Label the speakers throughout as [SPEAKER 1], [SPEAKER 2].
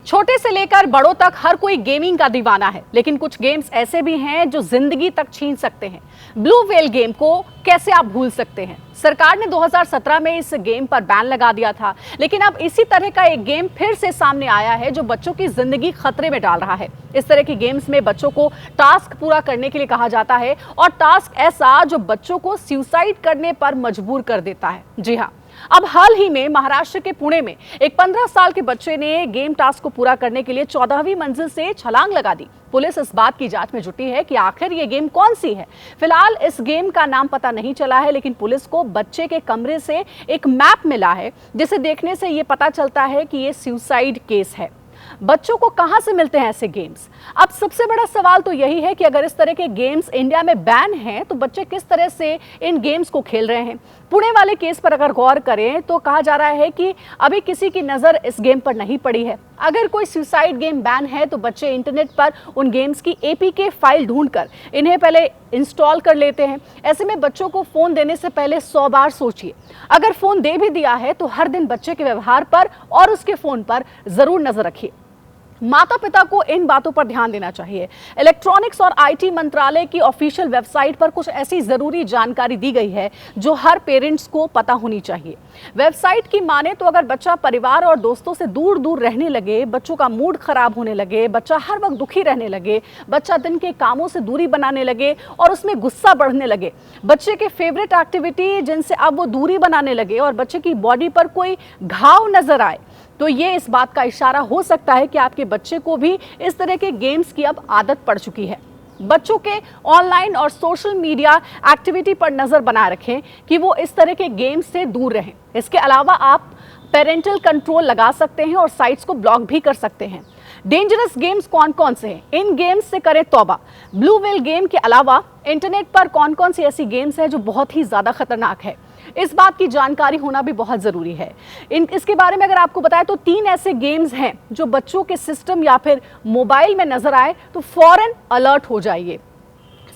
[SPEAKER 1] छोटे से लेकर बड़ों तक हर कोई गेमिंग का दीवाना है, लेकिन कुछ गेम्स ऐसे भी हैं जो जिंदगी तक छीन सकते हैं। ब्लू व्हेल गेम को कैसे आप भूल सकते हैं? सरकार ने 2017 में इस गेम पर बैन लगा दिया था, लेकिन अब इसी तरह का एक गेम फिर से सामने आया है जो बच्चों की जिंदगी खतरे में डाल रहा है। इस तरह की गेम्स में बच्चों को टास्क पूरा करने के लिए कहा जाता है और टास्क ऐसा जो बच्चों को सुसाइड करने पर मजबूर कर देता है। जी हाँ, अब हाल ही में महाराष्ट्र के पुणे में एक 15 साल के बच्चे ने गेम टास्क को पूरा करने के लिए 14वीं मंजिल से छलांग लगा दी। पुलिस इस बात की जांच में जुटी है कि आखिर ये गेम कौन सी है। फिलहाल इस गेम का नाम पता नहीं चला है, लेकिन पुलिस को बच्चे के कमरे से एक मैप मिला है जिसे देखने से ये पता चलता है कि ये सुसाइड केस है। बच्चों को कहां से मिलते हैं ऐसे गेम्स? अब सबसे बड़ा सवाल तो यही है कि अगर इस तरह के गेम्स इंडिया में बैन हैं तो बच्चे किस तरह से इन गेम्स को खेल रहे हैं। पुणे वाले केस पर अगर गौर करें तो कहा जा रहा है कि अभी किसी की नजर इस गेम पर नहीं पड़ी है। अगर कोई सुसाइड गेम बैन है तो बच्चे इंटरनेट पर उन गेम्स की एपीके फाइल ढूंढकर इन्हें पहले इंस्टॉल कर लेते हैं। ऐसे में बच्चों को फोन देने से पहले 100 बार सोचिए। अगर फोन दे भी दिया है तो हर दिन बच्चे के व्यवहार पर और उसके फोन पर जरूर नजर रखिए। माता पिता को इन बातों पर ध्यान देना चाहिए। इलेक्ट्रॉनिक्स और आईटी मंत्रालय की ऑफिशियल वेबसाइट पर कुछ ऐसी जरूरी जानकारी दी गई है जो हर पेरेंट्स को पता होनी चाहिए। वेबसाइट की माने तो अगर बच्चा परिवार और दोस्तों से दूर दूर रहने लगे, बच्चों का मूड खराब होने लगे, बच्चा हर वक्त दुखी रहने लगे, बच्चा दिन के कामों से दूरी बनाने लगे और उसमें गुस्सा बढ़ने लगे, बच्चे के फेवरेट एक्टिविटी जिनसे अब वो दूरी बनाने लगे और बच्चे की बॉडी पर कोई घाव नजर आए, तो ये इस बात का इशारा हो सकता है कि आपके बच्चे को भी इस तरह के गेम्स की अब आदत पड़ चुकी है। बच्चों के ऑनलाइन और सोशल मीडिया एक्टिविटी पर नजर बनाए रखें कि वो इस तरह के गेम्स से दूर रहें। इसके अलावा आप पेरेंटल कंट्रोल लगा सकते हैं और साइट्स को ब्लॉक भी कर सकते हैं। डेंजरस गेम्स कौन कौन से हैं? इन गेम्स से करें तौबा। ब्लू व्हेल गेम के अलावा इंटरनेट पर कौन कौन सी ऐसी गेम्स हैं जो बहुत ही ज्यादा खतरनाक है, इस बात की जानकारी होना भी बहुत जरूरी है। इसके बारे में अगर आपको बताएं तो 3 ऐसे गेम्स हैं जो बच्चों के सिस्टम या फिर मोबाइल में नजर आए तो फौरन अलर्ट हो जाइए।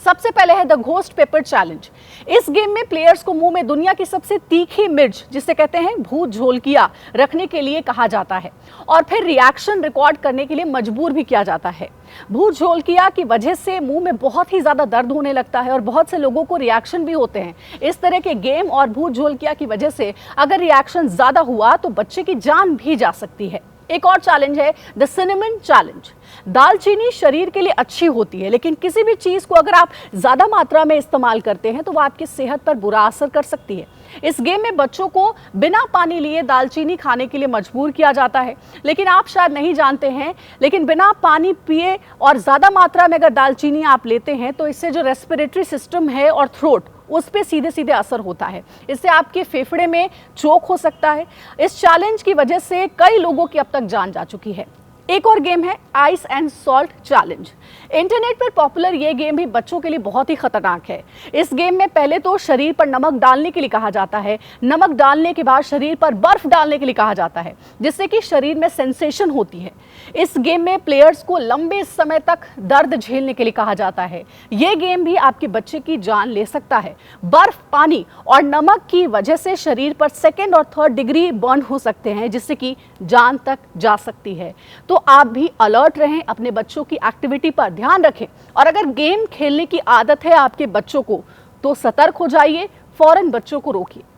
[SPEAKER 1] सबसे पहले है द घोस्ट पेपर चैलेंज। इस गेम में प्लेयर्स को मुंह में दुनिया की सबसे तीखी मिर्च, जिसे कहते हैं भूत झोलकिया, रखने के लिए कहा जाता है और फिर रिएक्शन रिकॉर्ड करने के लिए मजबूर भी किया जाता है। भूत झोलकिया की वजह से मुंह में बहुत ही ज्यादा दर्द होने लगता है और बहुत से लोगों को रिएक्शन भी होते हैं। इस तरह के गेम और भूत झोलकिया की वजह से अगर रिएक्शन ज्यादा हुआ तो बच्चे की जान भी जा सकती है। एक और चैलेंज है द सिनेमन चैलेंज। दालचीनी शरीर के लिए अच्छी होती है, लेकिन किसी भी चीज को अगर आप ज्यादा मात्रा में इस्तेमाल करते हैं तो वो आपकी सेहत पर बुरा असर कर सकती है। इस गेम में बच्चों को बिना पानी लिए दालचीनी खाने के लिए मजबूर किया जाता है, लेकिन आप शायद नहीं जानते हैं, लेकिन बिना पानी पिए और ज्यादा मात्रा में अगर दालचीनी आप लेते हैं तो इससे जो रेस्पिरेटरी सिस्टम है और थ्रोट, उस पे सीधे सीधे असर होता है। इससे आपके फेफड़े में चोक हो सकता है। इस चैलेंज की वजह से कई लोगों की अब तक जान जा चुकी है। एक और गेम है ice and salt challenge. Internet पर पॉपुलर ये गेम भी बच्चों के लिए बहुत ही खतरनाक है। इस गेम में पहले तो शरीर पर नमक डालने के लिए कहा जाता है, नमक डालने के बाद शरीर पर बर्फ डालने के लिए कहा जाता है, जिससे कि शरीर में सेंसेशन होती है। इस गेम में प्लेयर्स को लंबे समय तक दर्द झेलने के लिए कहा जाता है। ये गेम भी आपके बच्चे की जान ले सकता है। बर्फ, पानी और नमक की वजह से शरीर पर 2nd और 3rd डिग्री बर्न हो सकते हैं, जिससे कि जान तक जा सकती है। तो आप भी अलर्ट रहें, अपने बच्चों की एक्टिविटी पर ध्यान रखें और अगर गेम खेलने की आदत है आपके बच्चों को तो सतर्क हो जाइए, फौरन बच्चों को रोकिए।